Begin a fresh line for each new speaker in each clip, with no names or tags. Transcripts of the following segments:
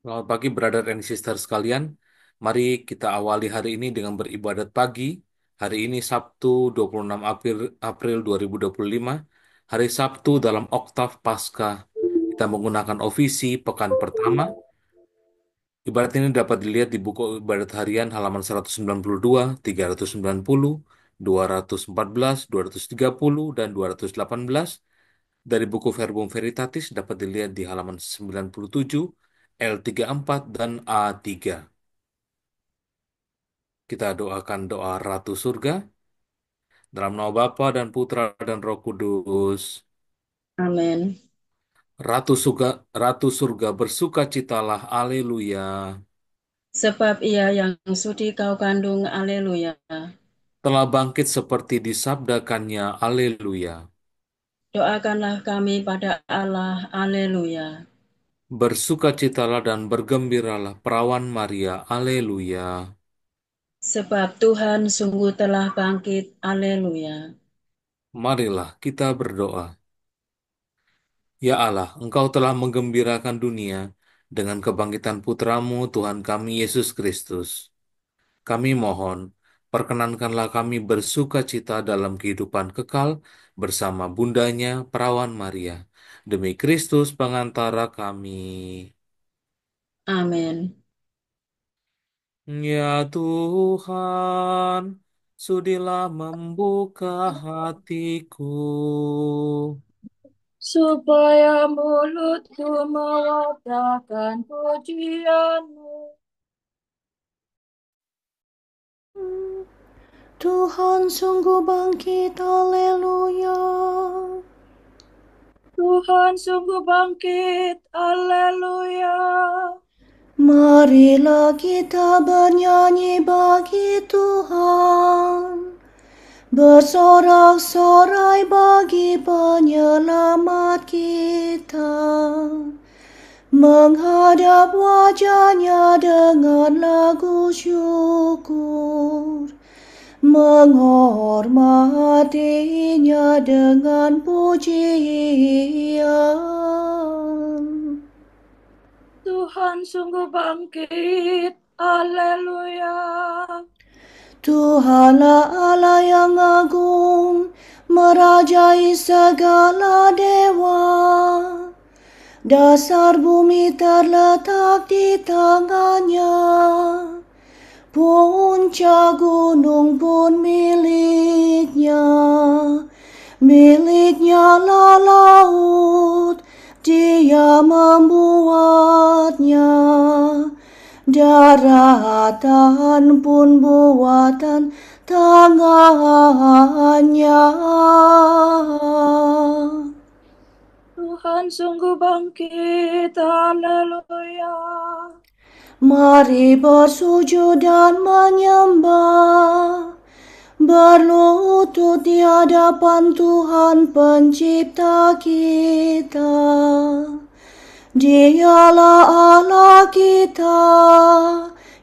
Selamat pagi, brother and sister sekalian. Mari kita awali hari ini dengan beribadat pagi. Hari ini Sabtu 26 April 2025. Hari Sabtu dalam oktav Paskah. Kita menggunakan ofisi pekan pertama. Ibadat ini dapat dilihat di buku ibadat harian halaman 192, 390, 214, 230, dan 218. Dari buku Verbum Veritatis dapat dilihat di halaman 97, L34, dan A3. Kita doakan doa Ratu Surga dalam nama Bapa dan Putra dan Roh Kudus.
Amin.
Ratu Surga bersukacitalah, haleluya.
Sebab ia yang sudi kau kandung, haleluya.
Telah bangkit seperti disabdakannya, haleluya.
Doakanlah kami pada Allah, haleluya.
Bersukacitalah dan bergembiralah perawan Maria, haleluya.
Sebab Tuhan sungguh telah bangkit, haleluya.
Marilah kita berdoa. Ya Allah, Engkau telah menggembirakan dunia dengan kebangkitan Putramu, Tuhan kami Yesus Kristus. Kami mohon, perkenankanlah kami bersuka cita dalam kehidupan kekal bersama bundanya, Perawan Maria. Demi Kristus pengantara kami.
Amin.
Ya Tuhan, sudilah membuka hatiku.
Supaya mulutku mewartakan pujianmu. Tuhan sungguh bangkit, haleluya. Tuhan sungguh bangkit, haleluya. Marilah kita bernyanyi bagi Tuhan, bersorak-sorai bagi penyelamat kita, menghadap wajahnya dengan lagu syukur, menghormatinya dengan pujian. Tuhan sungguh bangkit, haleluya. Tuhanlah Allah yang agung, merajai segala dewa. Dasar bumi terletak di tangannya, puncak gunung pun miliknya. Miliknya lah laut, dia membuatnya. Daratan pun buatan tangannya. Tuhan sungguh bangkit, haleluya. Mari bersujud dan menyembah, berlutut di hadapan Tuhan pencipta kita. Dialah Allah kita,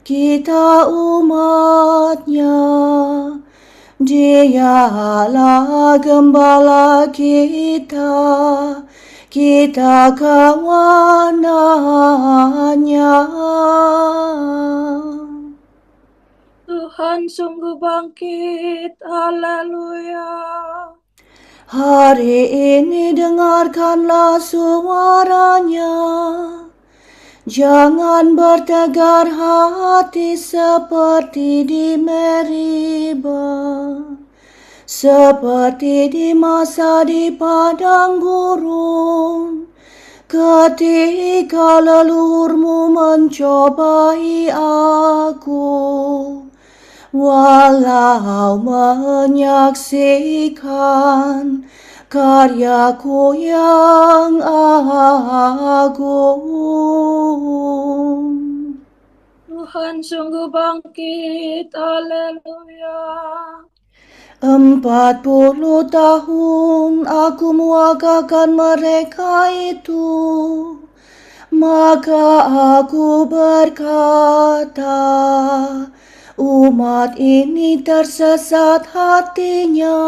kita umatnya. Dialah gembala kita, kita kawanannya. Tuhan sungguh bangkit, haleluya. Hari ini dengarkanlah suaranya. Jangan bertegar hati seperti di Meriba, seperti di masa di padang gurun, ketika leluhurmu mencobai aku. Walau menyaksikan karyaku yang agung. Tuhan sungguh bangkit, haleluya. 40 tahun aku muagakan mereka itu, maka aku berkata, umat ini tersesat hatinya.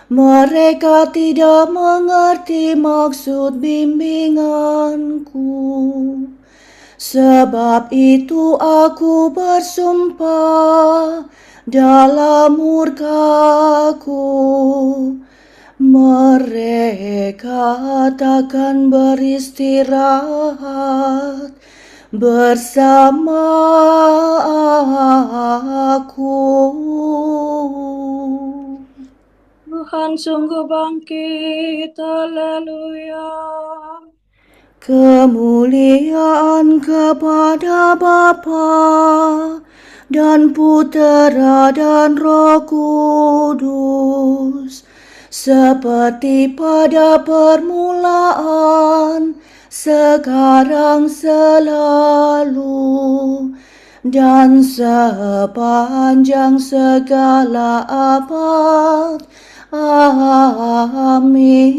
Mereka tidak mengerti maksud bimbinganku.
Sebab itu aku bersumpah dalam murkaku, mereka takkan beristirahat bersama aku.
Tuhan sungguh bangkit, haleluya.
Kemuliaan kepada Bapa dan Putera dan Roh Kudus, seperti pada permulaan, sekarang, selalu, dan sepanjang segala abad. Amin.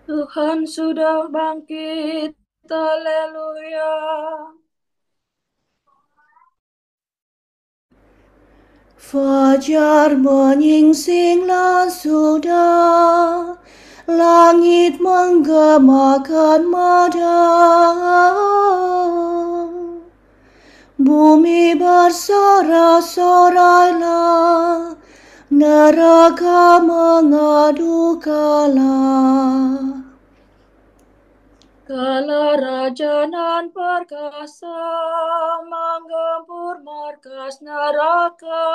Tuhan sudah bangkit, haleluya.
Fajar menyingsinglah sudah, langit menggemakan madang, bumi bersorak-sorailah, neraka mengadu kalah.
Kala raja nan perkasa menggempur markas neraka,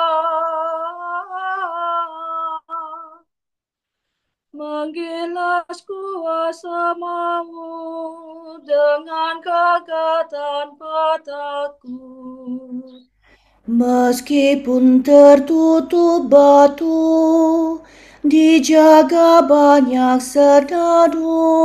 menggilas kuasa maut dengan kegatan petakut.
Meskipun tertutup batu, dijaga banyak serdadu,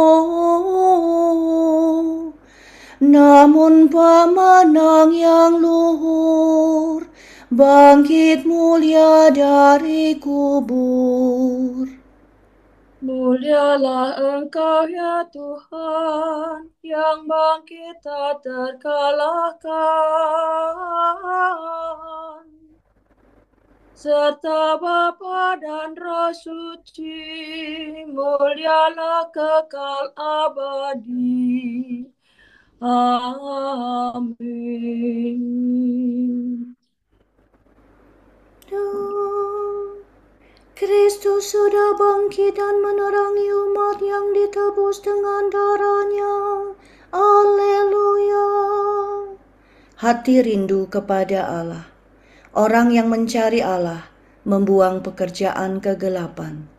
namun pemenang yang luhur bangkit mulia dari kubur.
Mulialah Engkau ya Tuhan, yang bangkit tak terkalahkan. Serta Bapa dan Roh Suci, mulialah kekal abadi. Amin.
Kristus sudah bangkit dan menerangi umat yang ditebus dengan darahnya. Haleluya. Hati rindu kepada Allah. Orang yang mencari Allah membuang pekerjaan kegelapan.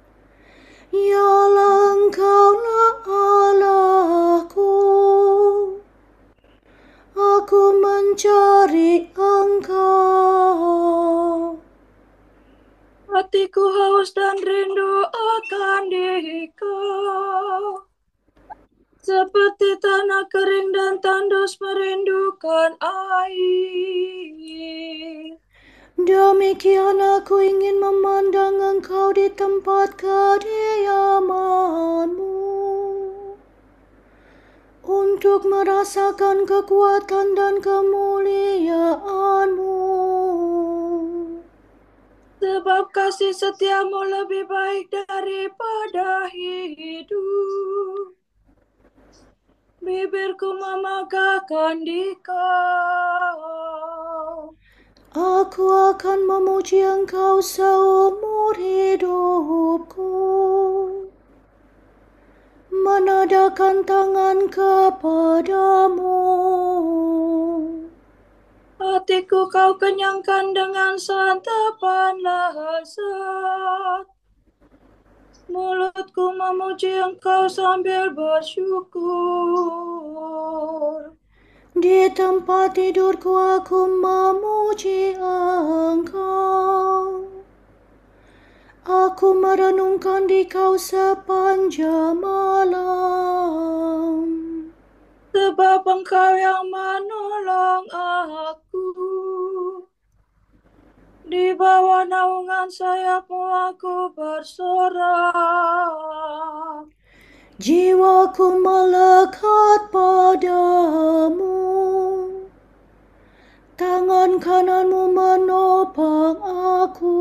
Yalah Engkaulah Allahku, aku mencari Engkau.
Hatiku haus dan rindu akan Dikau, seperti tanah kering dan tandus merindukan air.
Demikian aku ingin memandang Engkau di tempat kediaman-Mu, untuk merasakan kekuatan dan kemuliaan-Mu.
Sebab kasih setiamu lebih baik daripada hidup. Bibirku memegahkan Dikau.
Aku akan memuji Engkau seumur hidupku, menadahkan tangan kepadamu.
Hatiku kau kenyangkan dengan santapan lezat. Mulutku memuji Engkau sambil bersyukur.
Di tempat tidurku aku memuji Engkau. Aku merenungkan Dikau sepanjang malam.
Sebab Engkau yang menolong aku. Di bawah naungan sayap-Mu aku bersorak.
Jiwaku melekat padamu, tangan kanan-Mu menopang aku.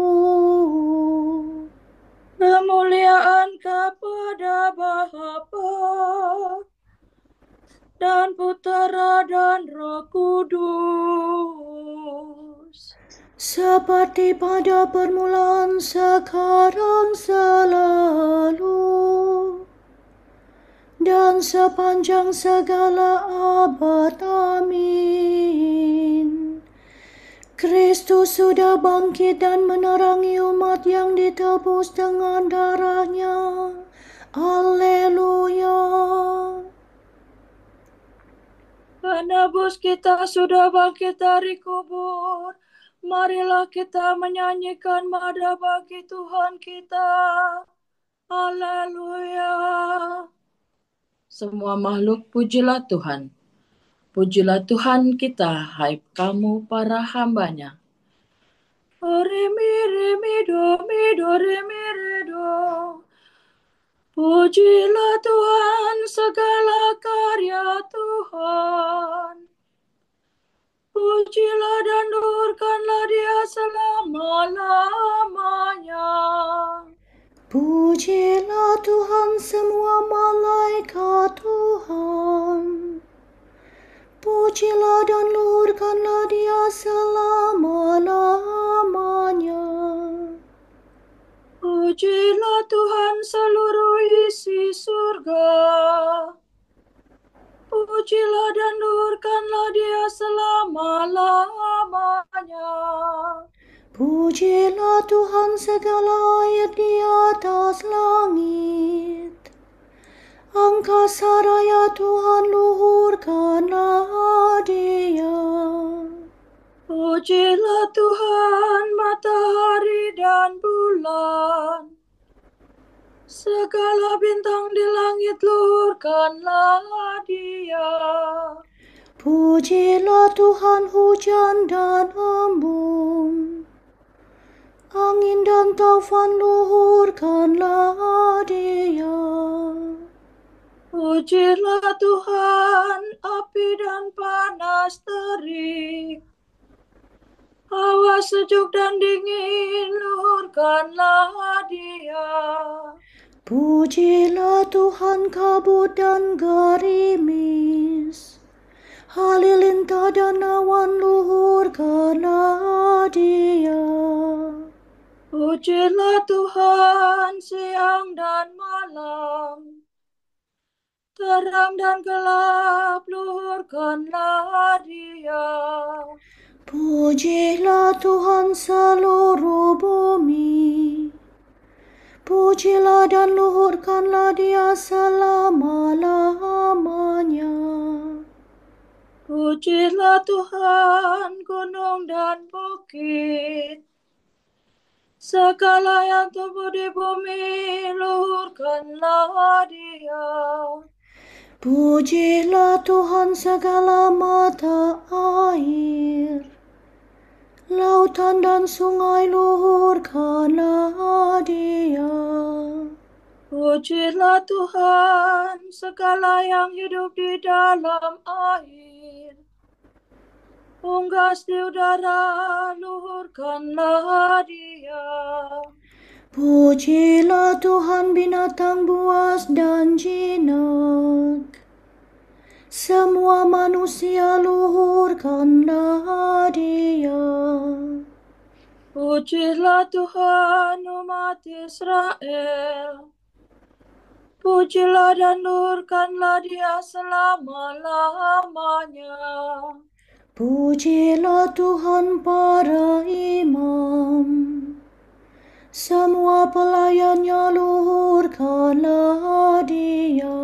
Kemuliaan kepada Bapa dan Putera dan Roh Kudus.
Seperti pada permulaan, sekarang, selalu, dan sepanjang segala abad. Amin. Kristus sudah bangkit dan menerangi umat yang ditebus dengan darah-Nya. Haleluya.
Penebus kita sudah bangkit dari kubur. Marilah kita menyanyikan mada bagi Tuhan kita. Haleluya. Semua makhluk pujilah Tuhan. Pujilah Tuhan kita, hai kamu para hamba-Nya. Re mi re mi do re mi re do. Pujilah Tuhan segala karya Tuhan. Pujilah dan luhurkanlah Dia selama-lamanya.
Pujilah Tuhan semua malaikat Tuhan. Pujilah dan luhurkanlah Dia selama-lamanya.
Pujilah Tuhan seluruh isi surga. Pujilah dan luhurkanlah Dia selama-lamanya.
Pujilah Tuhan segala air di atas langit. Angkasa raya Tuhan, luhurkanlah Dia.
Pujilah Tuhan matahari dan bulan. Segala bintang di langit, luhurkanlah Dia.
Pujilah Tuhan hujan dan embun. Angin dan taufan, luhurkanlah Dia.
Pujilah Tuhan api dan panas terik. Hawa sejuk dan dingin, luhurkanlah Dia.
Pujilah Tuhan kabut dan gerimis. Halilintar dan awan, luhurkanlah Dia.
Pujilah Tuhan siang dan malam. Terang dan gelap, luhurkanlah Dia.
Pujilah Tuhan seluruh bumi. Pujilah dan luhurkanlah Dia selama-lamanya.
Pujilah Tuhan gunung dan bukit. Segala yang tumbuh di bumi, luhurkanlah Dia.
Pujilah Tuhan segala mata air. Lautan dan sungai, luhurkanlah Dia.
Pujilah Tuhan segala yang hidup di dalam air. Unggas di udara, luhurkanlah Dia.
Pujilah Tuhan binatang buas dan jinak. Semua manusia, luhurkanlah Dia.
Pujilah Tuhan umat Israel. Pujilah dan luhurkanlah Dia selama-lamanya.
Pujilah Tuhan para imam. Semua pelayannya, luhurkanlah Dia.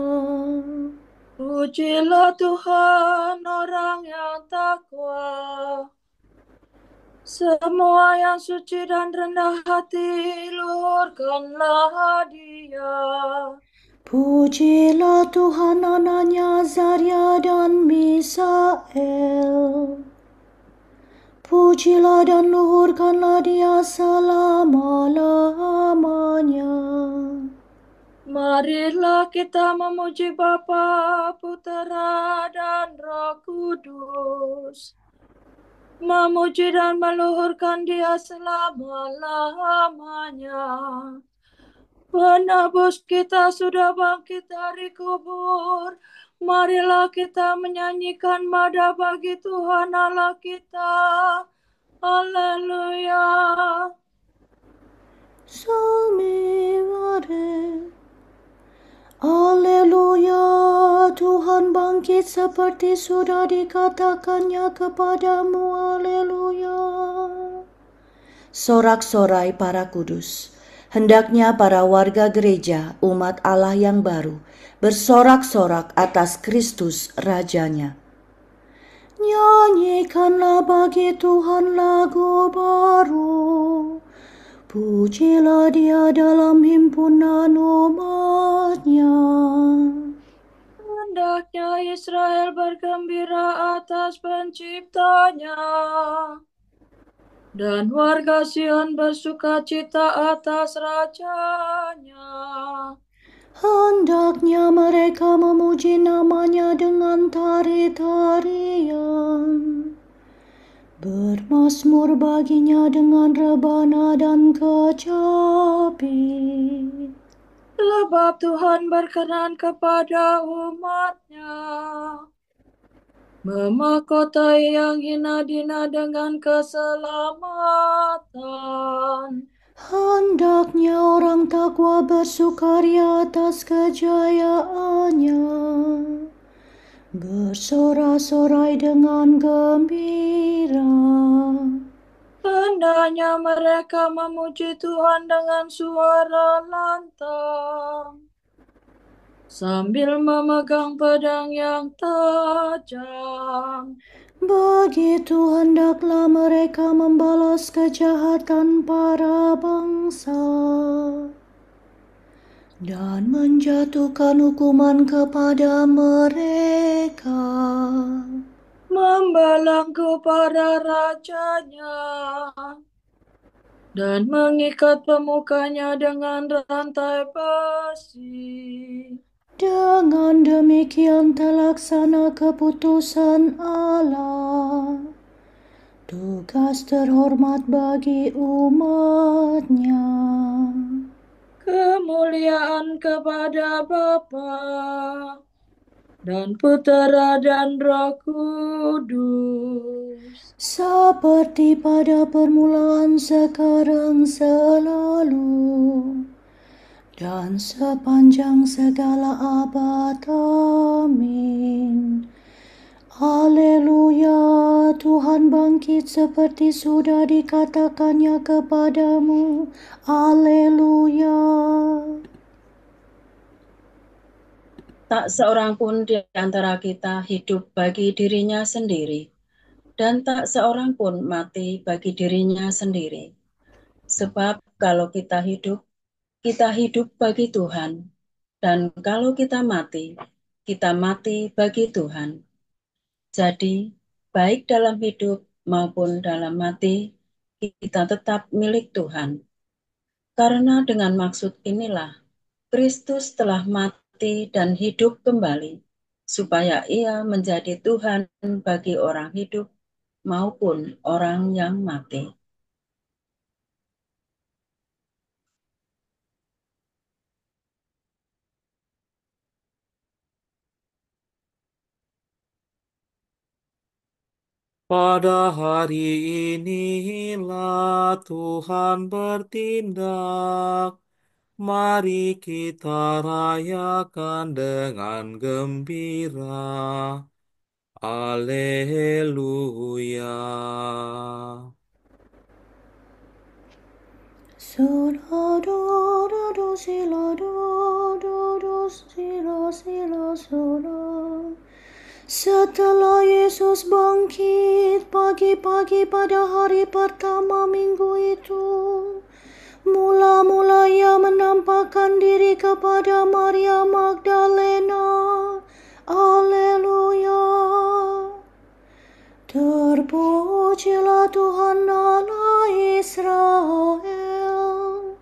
Pujilah Tuhan orang yang takwa. Semua yang suci dan rendah hati, luhurkanlah Dia.
Pujilah Tuhan anaknya Zaria dan Misael. Pujilah dan luhurkanlah Dia selama-lamanya.
Marilah kita memuji Bapa, Putera, dan Roh Kudus. Memuji dan meluhurkan Dia selama-lamanya. Penebus kita sudah bangkit dari kubur. Marilah kita menyanyikan mada bagi Tuhan Allah kita. Haleluya.
Salmivare. Haleluya, Tuhan bangkit seperti sudah dikatakannya kepadamu. Haleluya. Sorak-sorai para kudus. Hendaknya para warga gereja, umat Allah yang baru, bersorak-sorak atas Kristus Rajanya. Nyanyikanlah bagi Tuhan lagu baru. Pujilah Dia dalam himpunan umat-Nya.
Hendaknya Israel bergembira atas penciptanya, dan warga Sion bersukacita atas rajanya.
Hendaknya mereka memuji namanya dengan tari-tarian. Bermazmur baginya dengan rebana dan kecapi.
Sebab Tuhan berkenan kepada umat-Nya, memahkotai yang hina dina dengan keselamatan.
Hendaknya orang takwa bersukaria atas kejayaannya. Bersorak-sorai dengan gembira.
Hendaknya mereka memuji Tuhan dengan suara lantang, sambil memegang pedang yang tajam.
Begitu hendaklah mereka membalas kejahatan para bangsa dan menjatuhkan hukuman kepada mereka.
Membelenggu para rajanya dan mengikat pemukanya dengan rantai besi.
Dengan demikian terlaksana keputusan Allah, tugas terhormat bagi umat-Nya.
Kemuliaan kepada Bapa dan Putera dan Roh Kudus,
Seperti pada permulaan, sekarang, selalu, dan sepanjang segala abad. Amin. Haleluya, Tuhan bangkit seperti sudah dikatakannya kepadamu. Haleluya.
Tak seorang pun di antara kita hidup bagi dirinya sendiri, dan tak seorang pun mati bagi dirinya sendiri. Sebab kalau kita hidup bagi Tuhan, dan kalau kita mati bagi Tuhan. Jadi, baik dalam hidup maupun dalam mati, kita tetap milik Tuhan. Karena dengan maksud inilah, Kristus telah mati dan hidup kembali, supaya Ia menjadi Tuhan bagi orang hidup maupun orang yang mati.
Pada hari inilah Tuhan bertindak. Mari kita rayakan dengan gembira. Haleluya.
Sila do sila do sila sila. Setelah Yesus bangkit pagi-pagi pada hari pertama minggu itu, mula-mula Ia menampakkan diri kepada Maria Magdalena. Haleluya. Terpujilah Tuhan Allah Israel,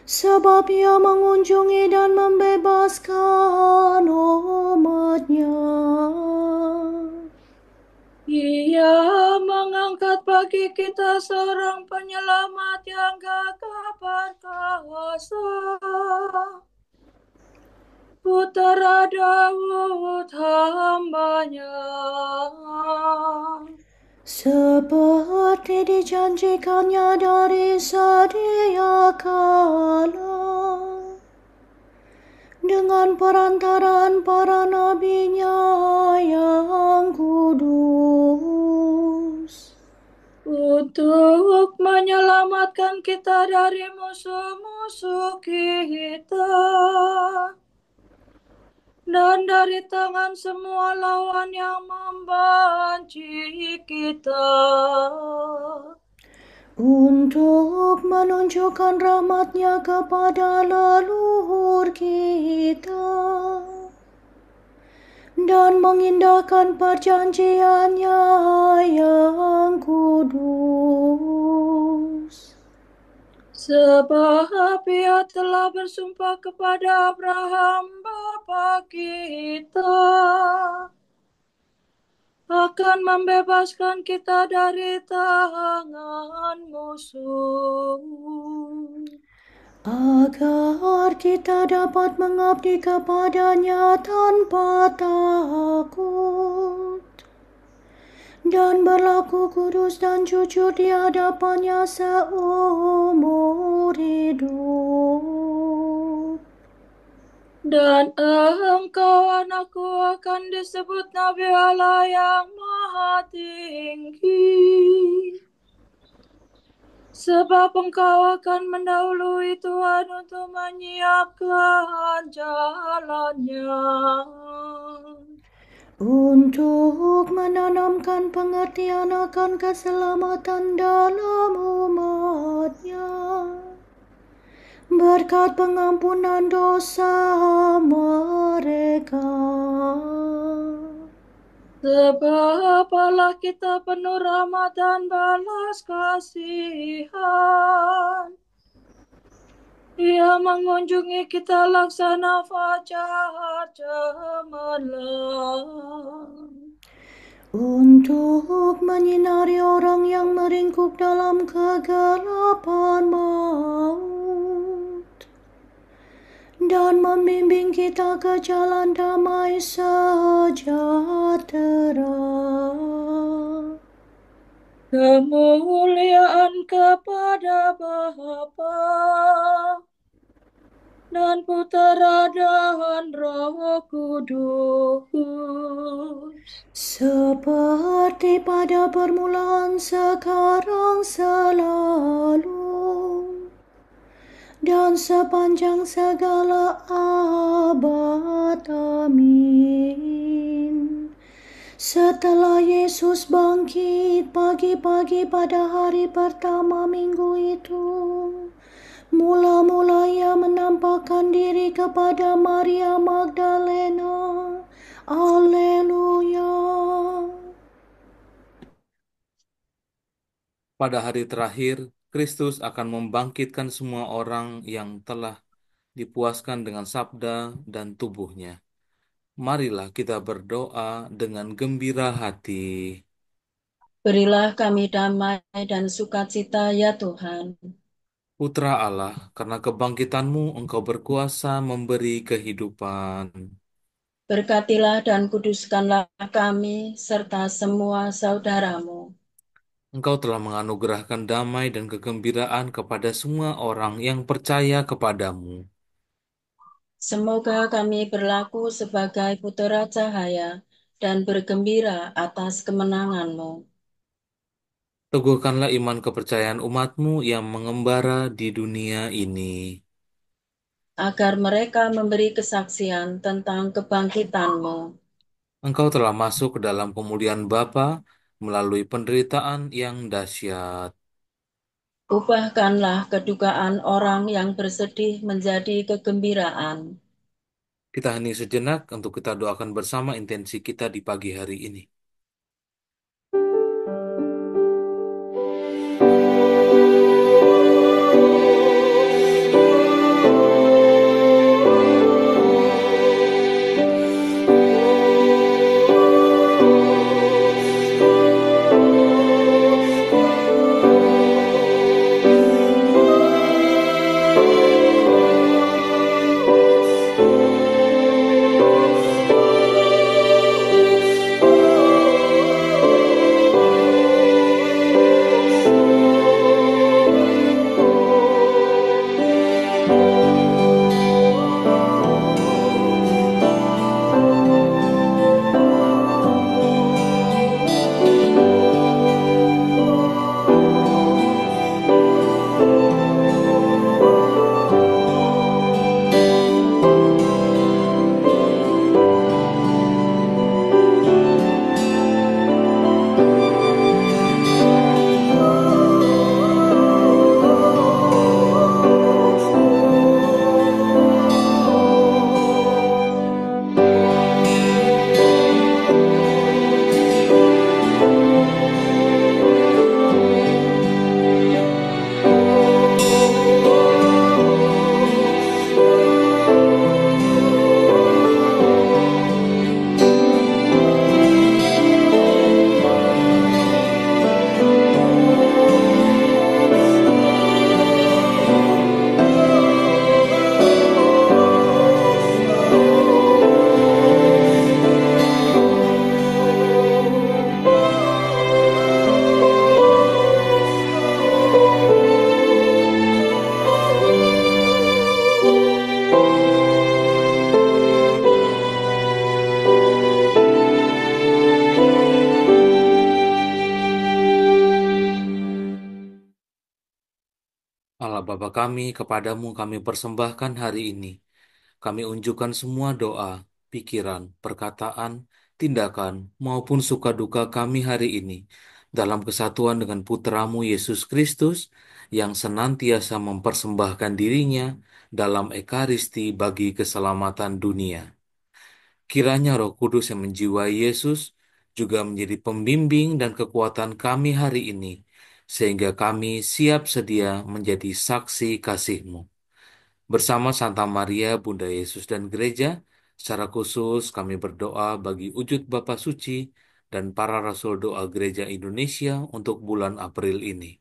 sebab Ia mengunjungi dan membebaskan umat-Nya.
Ia mengangkat bagi kita seorang penyelamat yang gagah perkasa. Putera Daud hambanya.
Seperti dijanjikannya dari sedia kala, dengan perantaraan para nabinya yang kudus,
Untuk menyelamatkan kita dari musuh-musuh kita dan dari tangan semua lawan yang membenci kita,
untuk menunjukkan rahmat-Nya kepada leluhur kita dan mengindahkan perjanjian-Nya yang kudus.
sebab Ia telah bersumpah kepada Abraham bapa kita akan membebaskan kita dari tangan musuh,
agar kita dapat mengabdi kepada-Nya tanpa takut dan berlaku kudus dan jujur di hadapan-Nya seumur hidup.
dan engkau anakku akan disebut Nabi Allah yang Maha Tinggi, sebab engkau akan mendahului Tuhan untuk menyiapkan jalannya,
Untuk menanamkan pengertian akan keselamatan dalam umat-Nya, berkat pengampunan dosa mereka.
Sebab Allah kita penuh rahmat dan balas kasihan. Ia mengunjungi kita laksana fajar cemerlang,
Untuk menyinari orang yang meringkuk dalam kegelapan maut, dan membimbing kita ke jalan damai sejahtera.
kemuliaan kepada Bapa dan Putera dan Roh Kudus,
Seperti pada permulaan, sekarang, selalu, dan sepanjang segala abad. Amin. Setelah Yesus bangkit pagi-pagi pada hari pertama minggu itu, mula-mula Ia menampakkan diri kepada Maria Magdalena. Haleluya.
Pada hari terakhir, Kristus akan membangkitkan semua orang yang telah dipuaskan dengan sabda dan tubuhnya. Marilah kita berdoa dengan gembira hati.
Berilah kami damai dan sukacita ya Tuhan.
Putra Allah, karena kebangkitan-Mu Engkau berkuasa memberi kehidupan.
Berkatilah dan kuduskanlah kami serta semua saudaramu.
Engkau telah menganugerahkan damai dan kegembiraan kepada semua orang yang percaya kepadamu.
Semoga kami berlaku sebagai putera cahaya dan bergembira atas kemenangan-Mu.
Teguhkanlah iman kepercayaan umat-Mu yang mengembara di dunia ini.
Agar mereka memberi kesaksian tentang kebangkitan-Mu.
Engkau telah masuk ke dalam pemulihan Bapa melalui penderitaan yang dahsyat.
Ubahkanlah kedukaan orang yang bersedih menjadi kegembiraan.
Kita hening sejenak untuk kita doakan bersama intensi kita di pagi hari ini. kami kepadamu kami persembahkan hari ini. Kami unjukkan semua doa, pikiran, perkataan, tindakan, maupun suka duka kami hari ini dalam kesatuan dengan Putramu Yesus Kristus yang senantiasa mempersembahkan dirinya dalam Ekaristi bagi keselamatan dunia. Kiranya Roh Kudus yang menjiwai Yesus juga menjadi pembimbing dan kekuatan kami hari ini, sehingga kami siap sedia menjadi saksi kasih-Mu. Bersama Santa Maria, Bunda Yesus dan Gereja, secara khusus kami berdoa bagi wujud Bapa Suci dan para Rasul Doa Gereja Indonesia untuk bulan April ini.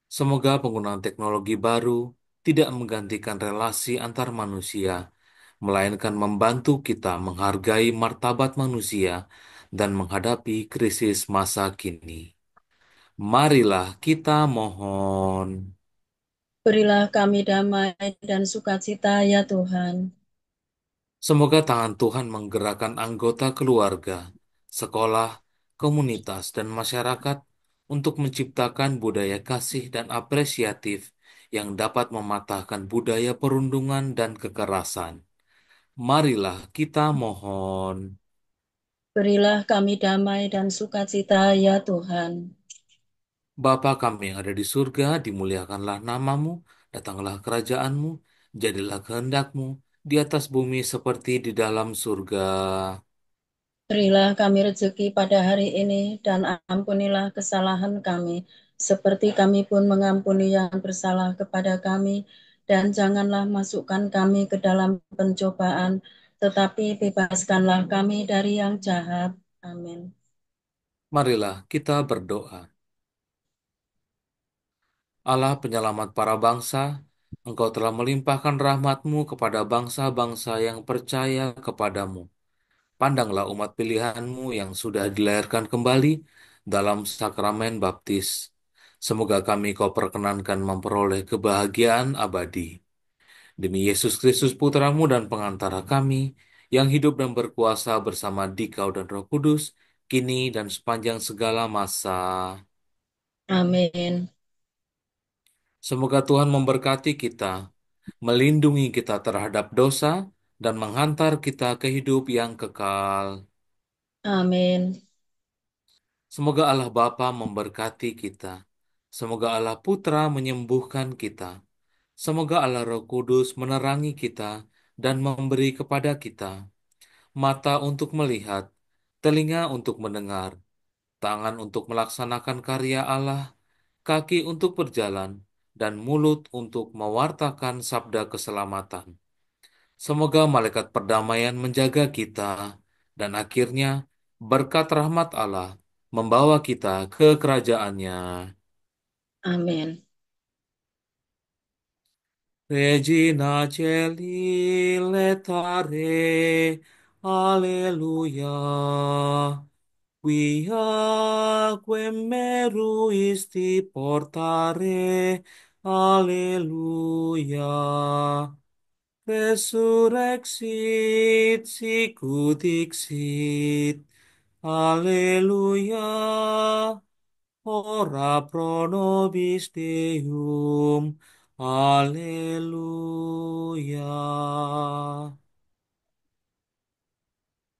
Semoga penggunaan teknologi baru tidak menggantikan relasi antar manusia, melainkan membantu kita menghargai martabat manusia dan menghadapi krisis masa kini. Marilah kita mohon.
Berilah kami damai dan sukacita ya Tuhan.
Semoga tangan Tuhan menggerakkan anggota keluarga, sekolah, komunitas, dan masyarakat untuk menciptakan budaya kasih dan apresiatif yang dapat mematahkan budaya perundungan dan kekerasan. Marilah kita mohon.
Berilah kami damai dan sukacita ya Tuhan.
Bapa kami yang ada di surga, dimuliakanlah namamu, datanglah kerajaanmu, jadilah kehendakmu di atas bumi seperti di dalam surga.
Berilah kami rezeki pada hari ini dan ampunilah kesalahan kami, seperti kami pun mengampuni yang bersalah kepada kami. Dan janganlah masukkan kami ke dalam pencobaan, tetapi bebaskanlah kami dari yang jahat. Amin.
Marilah kita berdoa. Allah penyelamat para bangsa, Engkau telah melimpahkan rahmat-Mu kepada bangsa-bangsa yang percaya kepadamu. Pandanglah umat pilihan-Mu yang sudah dilahirkan kembali dalam sakramen baptis. Semoga kami Kau perkenankan memperoleh kebahagiaan abadi. Demi Yesus Kristus Putramu dan pengantara kami, yang hidup dan berkuasa bersama Dikau dan Roh Kudus, kini dan sepanjang segala masa.
Amin.
Semoga Tuhan memberkati kita, melindungi kita terhadap dosa, dan menghantar kita ke hidup yang kekal.
Amin.
Semoga Allah Bapa memberkati kita. Semoga Allah Putra menyembuhkan kita. Semoga Allah Roh Kudus menerangi kita dan memberi kepada kita mata untuk melihat, telinga untuk mendengar, tangan untuk melaksanakan karya Allah, kaki untuk berjalan, dan mulut untuk mewartakan sabda keselamatan. Semoga malaikat perdamaian menjaga kita, dan akhirnya berkat rahmat Allah membawa kita ke kerajaannya.
Amin.
Regina Celi letare, Alleluia. Quia quem meruisti portare, Alleluia. Resurrexit sicut dixit, Alleluia. Ora pro nobis Deum, Alleluia.